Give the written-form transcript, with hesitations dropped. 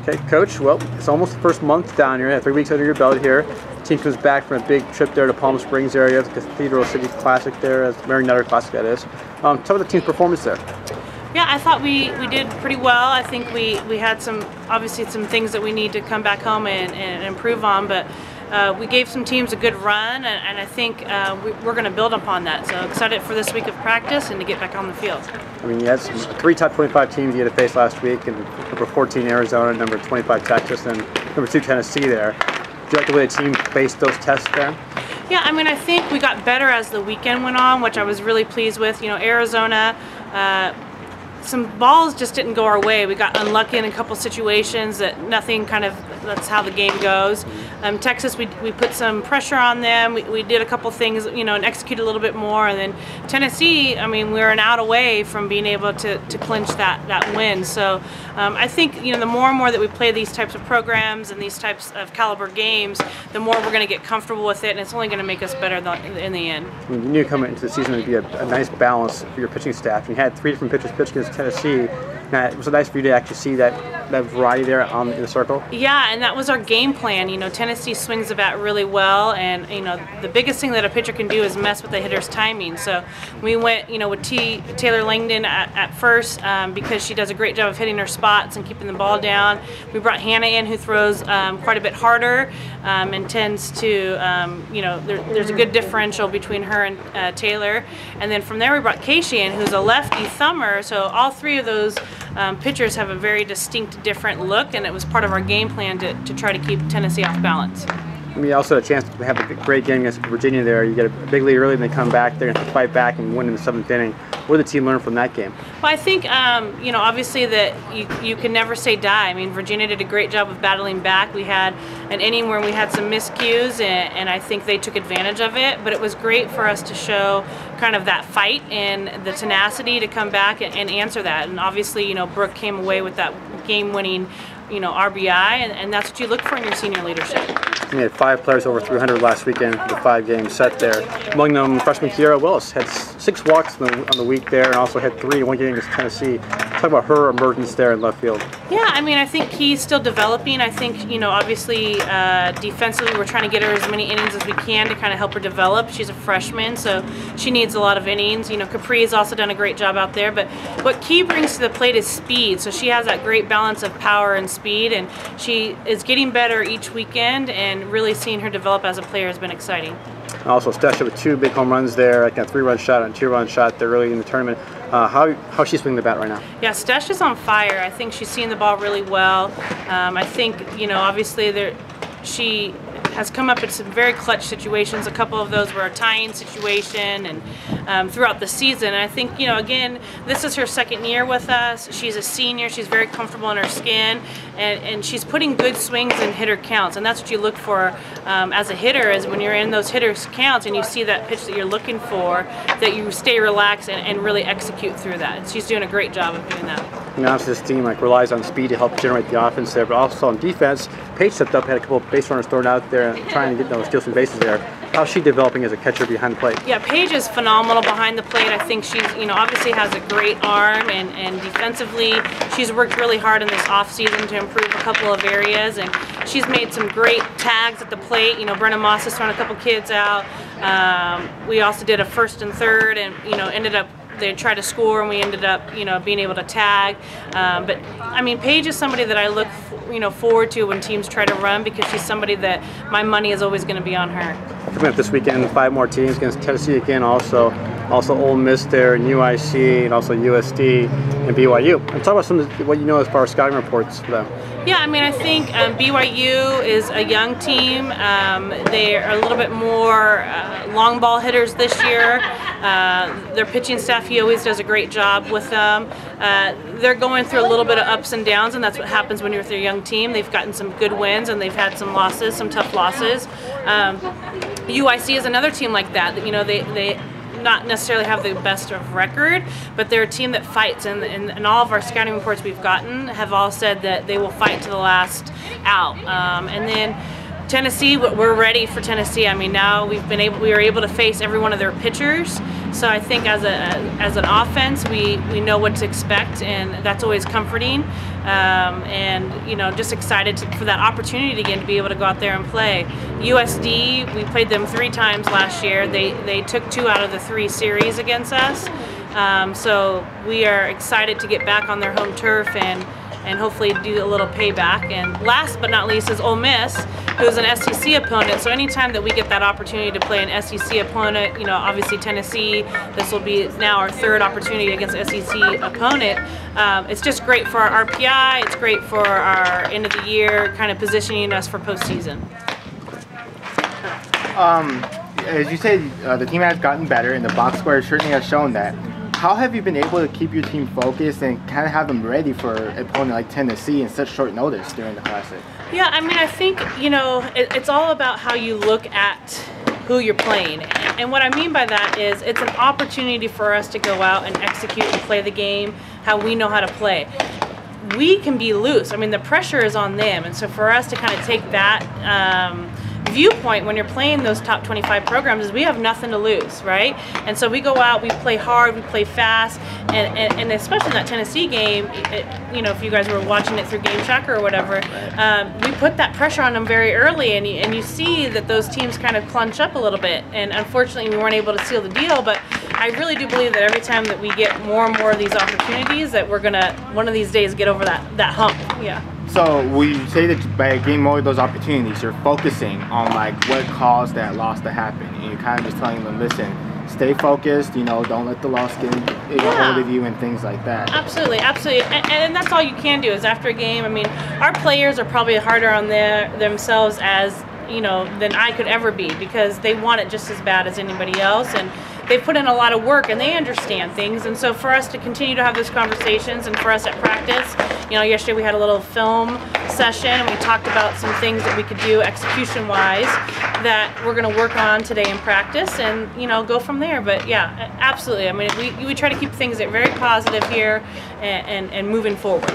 Okay, Coach, well, it's almost the first month down here, 3 weeks under your belt here. The team comes back from a big trip there to Palm Springs area, the Cathedral City Classic there, Mary Nutter Classic that is. Tell me the team's performance there. Yeah, I thought we did pretty well. I think we had obviously some things that we need to come back home and improve on, but we gave some teams a good run, and I think we're going to build upon that. So excited for this week of practice and to get back on the field. I mean, you had 3 top 25 teams you had to face last week, and number 14 Arizona, number 25 Texas, and number 2 Tennessee there. Do you like the way the team faced those tests there? Yeah, I mean, I think we got better as the weekend went on, which I was really pleased with. You know, Arizona, some balls just didn't go our way. We got unlucky in a couple situations that that's how the game goes. Texas, we put some pressure on them. We did a couple things, you know, and executed a little bit more. And then Tennessee, I mean, we were an out away from being able to clinch that win. So I think, you know, the more and more that we play these types of programs and these types of caliber games, the more we're going to get comfortable with it, and it's only going to make us better in the end. You knew coming into the season it would be a nice balance for your pitching staff. You had 3 different pitchers pitch against Tennessee. Now, it was nice for you to actually see that variety there in the circle. Yeah, and that was our game plan. You know, Tennessee swings the bat really well, and you know the biggest thing that a pitcher can do is mess with the hitter's timing. So we went, you know, with Taylor Langdon at first because she does a great job of hitting her spots and keeping the ball down. We brought Hannah in, who throws quite a bit harder and tends to, you know, there's a good differential between her and Taylor. And then from there we brought Casey in, who's a lefty thumber. So all 3 of those pitchers have a very distinct, different look, and it was part of our game plan to try to keep Tennessee off balance. We also had a chance to have a great game against Virginia there. You get a big lead early, and they come back. They're going to fight back and win in the 7th inning. What did the team learn from that game? Well, I think, you know, obviously that you can never say die. I mean, Virginia did a great job of battling back. We had an inning where we had some miscues, and I think they took advantage of it. But it was great for us to show kind of that fight and the tenacity to come back and answer that. And obviously, you know, Brooke came away with that game-winning, you know, RBI, and that's what you look for in your senior leadership. We had 5 players over 300 last weekend with a 5-game set there. Among them, freshman Kiara Willis had 6 walks on the week there, and also had 3 in one game against Tennessee. Talk about her emergence there in left field. Yeah, I mean, I think he's still developing. I think, you know, obviously defensively we're trying to get her as many innings as we can to kind of help her develop. She's a freshman, so she needs a lot of innings. You know, Capri has also done a great job out there, but what Key brings to the plate is speed. So she has that great balance of power and speed, and she is getting better each weekend, and really seeing her develop as a player has been exciting. Also, Stesha with 2 big home runs there, like a 3-run shot and a 2-run shot there early in the tournament. How's she swinging the bat right now? Yeah, Stesha's on fire. I think she's seeing the ball really well. I think, you know, obviously she has come up in some very clutch situations. A couple of those were a tying situation, and throughout the season. And I think, you know, again, this is her 2nd year with us. She's a senior. She's very comfortable in her skin, and she's putting good swings and hitter counts. And that's what you look for as a hitter, is when you're in those hitters counts and you see that pitch that you're looking for, that you stay relaxed and really execute through that. And she's doing a great job of doing that. You know, this team relies on speed to help generate the offense there, but also on defense. Paige stepped up, had a couple of base runners thrown out there, trying to steal some bases there. How's she developing as a catcher behind the plate? Yeah, Paige is phenomenal behind the plate. I think she's, you know, obviously has a great arm, and defensively she's worked really hard in this off season to improve a couple of areas, and she's made some great tags at the plate. You know, Brenna Moss has thrown a couple kids out. We also did a 1st and 3rd, and you know, ended up they tried to score, and we ended up, you know, being able to tag. But I mean, Paige is somebody that I look, you know, forward to when teams try to run, because she's somebody that my money is always going to be on her. Coming up this weekend, 5 more teams against Tennessee again. Also Ole Miss there, and UIC, and also USD and BYU. And talk about what you know as far as scouting reports for them. Yeah, I mean, I think BYU is a young team. They are a little bit more long ball hitters this year. Their pitching staff, he always does a great job with them. They're going through a little bit of ups and downs, and that's what happens when you're with a young team. They've gotten some good wins, and they've had some losses, some tough losses. UIC is another team like that. You know, they not necessarily have the best of record, but they're a team that fights, and all of our scouting reports we've gotten have all said that they will fight to the last out. And then Tennessee, we're ready for Tennessee. I mean, now we were able to face every one of their pitchers. So I think as an offense, we know what to expect, and that's always comforting. and you know, just excited for that opportunity again to be able to go out there and play. USD, we played them 3 times last year. They took 2 out of the 3 series against us. So we are excited to get back on their home turf and hopefully do a little payback. And last but not least is Ole Miss, who's an SEC opponent. So anytime that we get that opportunity to play an SEC opponent, you know, obviously Tennessee, this will be now our 3rd opportunity against SEC opponent. It's just great for our RPI. It's great for our end of the year, kind of positioning us for postseason. As you said, the team has gotten better, and the box score certainly has shown that. How have you been able to keep your team focused and kind of have them ready for an opponent like Tennessee in such short notice during the Classic? Yeah, I mean, I think, you know, it's all about how you look at who you're playing. And what I mean by that is it's an opportunity for us to go out and execute and play the game how we know how to play. We can be loose. I mean, the pressure is on them. And so for us to kind of take that viewpoint when you're playing those top 25 programs is we have nothing to lose, right? And so we go out, we play hard, we play fast, and especially in that Tennessee game, you know, if you guys were watching it through Game Tracker or whatever, we put that pressure on them very early, and you see that those teams kind of clunch up a little bit, and unfortunately we weren't able to seal the deal, but I really do believe that every time that we get more and more of these opportunities that we're gonna, one of these days, get over that hump. Yeah. So will you say that by getting more of those opportunities, you're focusing on like what caused that loss to happen, and you're kind of just telling them, listen, stay focused, you know, don't let the loss get a hold of you and things like that. Absolutely, absolutely, and that's all you can do is after a game. I mean, our players are probably harder on themselves as, you know, than I could ever be, because they want it just as bad as anybody else, and they've put in a lot of work and they understand things. And so for us to continue to have those conversations, and for us at practice, you know, yesterday we had a little film session and we talked about some things that we could do execution wise that we're going to work on today in practice, and you know, go from there. But yeah, absolutely, I mean, we try to keep things very positive here and moving forward.